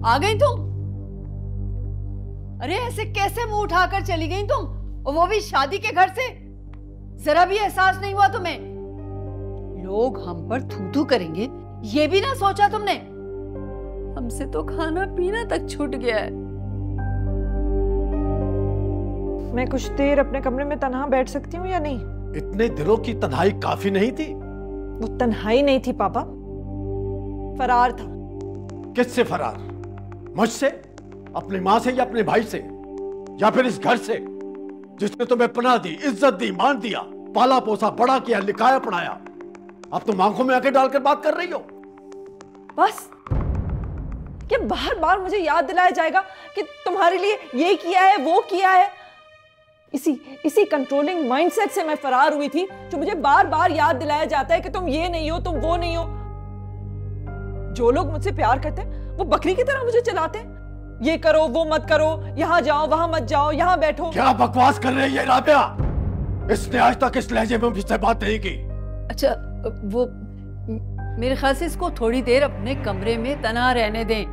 आ गई तुम? अरे ऐसे कैसे मुंह उठाकर चली गई तुम, और वो भी शादी के घर से? जरा भी एहसास नहीं हुआ तुम्हें? लोग हम पर थू थू करेंगे, ये भी ना सोचा तुमने? हमसे तो खाना पीना तक छूट गया है। मैं कुछ देर अपने कमरे में तन्हा बैठ सकती हूँ या नहीं? इतने दिनों की तन्हाई काफी नहीं थी? वो तन्हाई नहीं थी पापा, फरार था। किससे फरार? मुझसे? अपनी माँ से या अपने भाई से, या फिर इस घर से जिसने तुम्हें पनाह दी, इज्जत दी, मान दिया, पाला पोसा, बड़ा किया, लिखाया पढ़ाया? अब तुम आंखों में आंखें डालकर बात कर रही हो। बस क्या बार बार मुझे याद दिलाया जाएगा कि तुम्हारे लिए ये किया है, वो किया है? इसी कंट्रोलिंग माइंडसेट से मैं फरार हुई थी, जो मुझे बार बार याद दिलाया जाता है कि तुम ये नहीं हो, तुम वो नहीं हो। जो लोग मुझसे प्यार करते हैं वो बकरी की तरह मुझे चलाते हैं। ये करो, वो मत करो, यहां जाओ, वहां मत जाओ, यहां बैठो। क्या बकवास कर रही है राबिया? इसने आज तक इस लहजे में मुझसे बात नहीं की। अच्छा, वो मेरे ख्याल से इसको थोड़ी देर अपने कमरे में तन्हा रहने दें।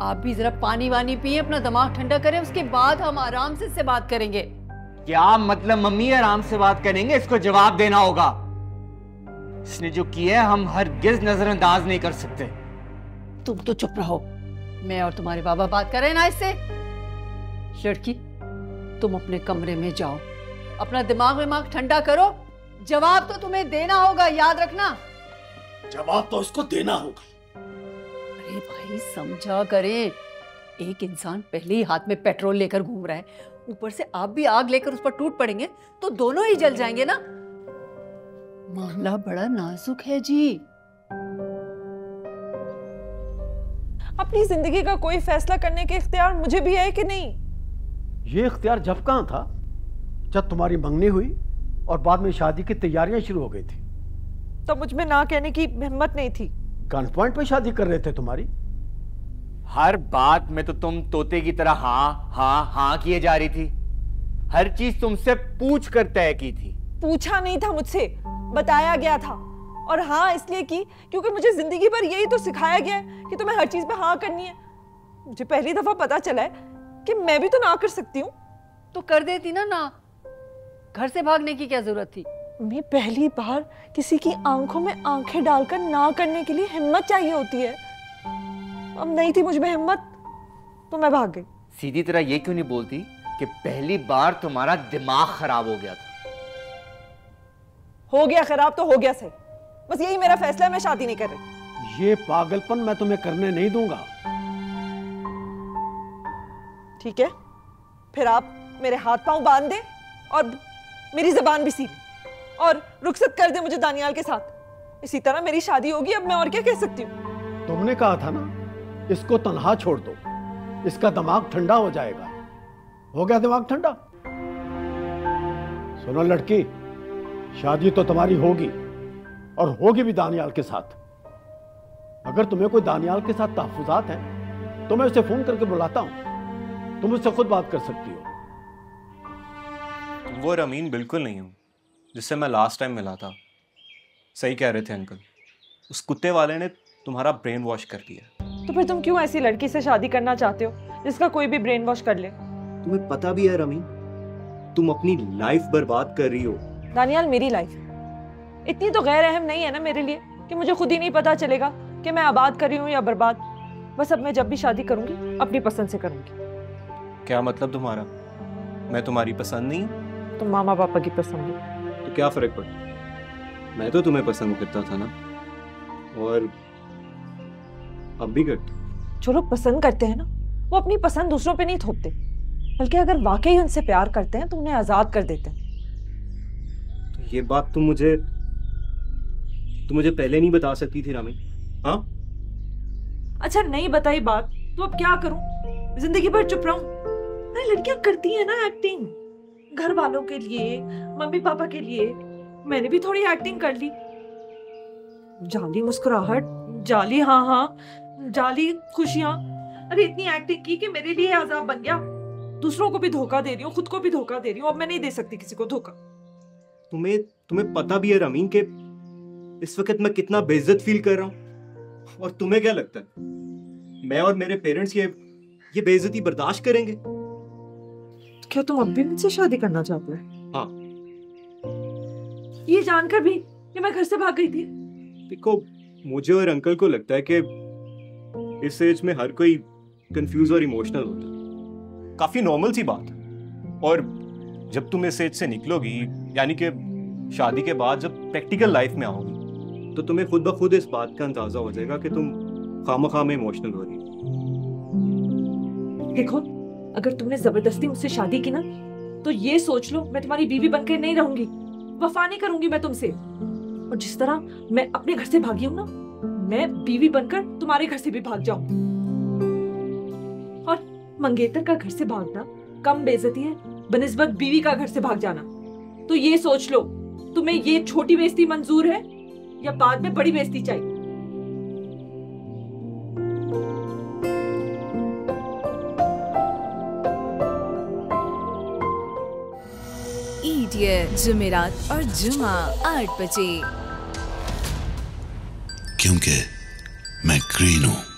आप भी जरा पानी वानी पिए, अपना दिमाग ठंडा करें, उसके बाद हम आराम से इससे बात करेंगे। क्या मतलब मम्मी आराम से बात करेंगे? इसको जवाब देना होगा। इसने जो किया है हम हरगिज नजरअंदाज नहीं कर सकते। तुम तो चुप रहो, मैं और तुम्हारे बाबा बात कर रहे हैं ना इससे। लड़की, तुम अपने कमरे में जाओ, अपना दिमाग ठंडा करो। जवाब तो तुम्हें देना होगा, याद रखना। जवाब तो इसको देना होगा। अरे भाई समझा करें, एक इंसान पहले ही हाथ में पेट्रोल लेकर घूम रहा है, ऊपर से आप भी आग लेकर उस पर टूट पड़ेंगे तो दोनों ही जल जाएंगे ना। मामला बड़ा नाजुक है जी। अपनी जिंदगी का कोई फैसला करने के इख्तियार मुझे भी है कि नहीं? ये इख्तियार जब कहां था? जब तुम्हारी मंगनी हुई और बाद में शादी की तैयारियां शुरू हो गई थी। तो मुझ में ना कहने की हिम्मत नहीं थी। गन पॉइंट पे शादी कर रहे थे तुम्हारी। हर बात में तो तुम तोते की तरह हाँ हाँ हाँ किए जा रही थी। हर चीज तुमसे पूछ कर तय की थी। पूछा नहीं था मुझसे, बताया गया था। और हाँ इसलिए की क्योंकि मुझे जिंदगी भर यही तो सिखाया गया है कि तुम्हें हर चीज पे हाँ करनी है। मुझे पहली दफा पता चला है कि मैं भी तो ना कर सकती हूँ। तो कर देती ना, घर से भागने की क्या जरूरत थी? मैं पहली बार किसी की आंखों में आंखें डालकर ना करने के लिए हिम्मत चाहिए होती है। अब नहीं थी मुझ में हिम्मत तो मैं भाग गई। सीधी तरह ये क्यों नहीं बोलती कि पहली बार तुम्हारा दिमाग खराब हो गया था? हो गया खराब तो हो गया सही, बस यही मेरा फैसला है। मैं शादी नहीं कर रही। ये पागलपन मैं तुम्हें करने नहीं दूंगा। ठीक है, फिर आप मेरे हाथ पांव बांध दे और मेरी जबान भी सील और रुखसत कर दे मुझे दानियाल के साथ। इसी तरह मेरी शादी होगी। अब मैं और क्या कह सकती हूँ? तुमने कहा था ना, इसको तन्हा छोड़ दो, इसका दिमाग ठंडा हो जाएगा। हो गया दिमाग ठंडा? सुनो लड़की, शादी तो तुम्हारी होगी और होगी भी दानियाल के साथ। अगर तुम्हें कोई दानियाल के साथ तहफुजात हैं तो मैं उसे फोन करके बुलाता हूं, तुम उससे खुद बात कर सकती हो। वो रमीन बिल्कुल नहीं हूं जिससे मैं लास्ट टाइम मिला था। सही कह रहे थे अंकल, उस कुत्ते वाले ने तुम्हारा ब्रेन वॉश कर दिया। तो फिर तुम क्यों ऐसी लड़की से शादी करना चाहते हो जिसका कोई भी ब्रेन वॉश कर ले? तुम्हें पता भी है रमीन, तुम अपनी लाइफ बर्बाद कर रही हो। दानियाल, मेरी लाइफ इतनी तो गैर अहम नहीं है ना मेरे लिए कि मुझे खुद ही नहीं पता चलेगा कि मैं आबाद कर रही हूँ या बर्बाद। बस अब मैं जब भी शादी करूंगी अपनी पसंद से करूंगी। क्या मतलब तुम्हारा? मैं तुम्हारी पसंद नहीं हूं? तुम मामा पापा की पसंद है तो क्या फर्क पड़ा? मैं तो तुम्हें पसंद करता था ना, और अब भी करता। जो लोग पसंद करते हैं ना, वो अपनी पसंद दूसरों पे नहीं थोपते, बल्कि अगर वाकई उनसे प्यार करते हैं तो उन्हें आजाद कर देते हैं। तो ये बात तुम मुझे पहले नहीं बता सकती थी रामी? हाँ, अच्छा नहीं बताई बात तो अब क्या करूं? जिंदगी भर चुप रहूं? अरे लड़कियां करती है ना एक्टिंग, घर वालों के लिए, मम्मी पापा के लिए। मैंने भी थोड़ी एक्टिंग कर ली। जाली मुस्कुराहट, जाली हाँ हाँ, जाली खुशियां। अरे इतनी एक्टिंग की कि मेरे लिए अजाब बन गया। दूसरों को भी धोखा दे रही हूँ, खुद को भी धोखा दे रही हूँ। अब मैं नहीं दे सकती किसी को धोखा। तुम्हें पता भी है रमीन के इस वक्त मैं कितना बेइज्जत फील कर रहा हूँ, और तुम्हें क्या लगता है मैं और मेरे पेरेंट्स ये बेइज्जती बर्दाश्त करेंगे? क्या तुम अब भी मुझसे शादी करना चाहते हो? हाँ। ये जानकर भी कि मैं घर से भाग गई थी? देखो, मुझे और अंकल को लगता है कि इस एज में हर कोई कंफ्यूज और इमोशनल होता है। काफी नॉर्मल सी बात है। और जब तुम इस एज से निकलोगी, यानी कि शादी के बाद जब प्रैक्टिकल लाइफ में आओगी, तो तुम्हें खुद ब खुद इस बात का अंदाजा हो जाएगा कि तुम खामखा में इमोशनल हो रही हो। देखो, अगर तुमने जबरदस्ती मुझसे शादी की ना, तो ये सोच लो मैं तुम्हारी बीवी बनकर नहीं रहूंगी, वफा नहीं करूंगी मैं तुमसे। और जिस तरह मैं अपने घर से भागी हूं ना, मैं बीवी बनकर तुम्हारे घर से भी भाग जाऊं। और मंगेतर का घर से भागना कम बेइज्जती है बनिस्बत बीवी का घर से भाग जाना। तो ये सोच लो, तुम्हें ये छोटी बेइज्जती मंजूर है या बाद में बड़ी बेइज्जती चाहिए? इडियट जुमेरात और जुमा 8 बजे। क्योंकि मैं ग्रीन हूं।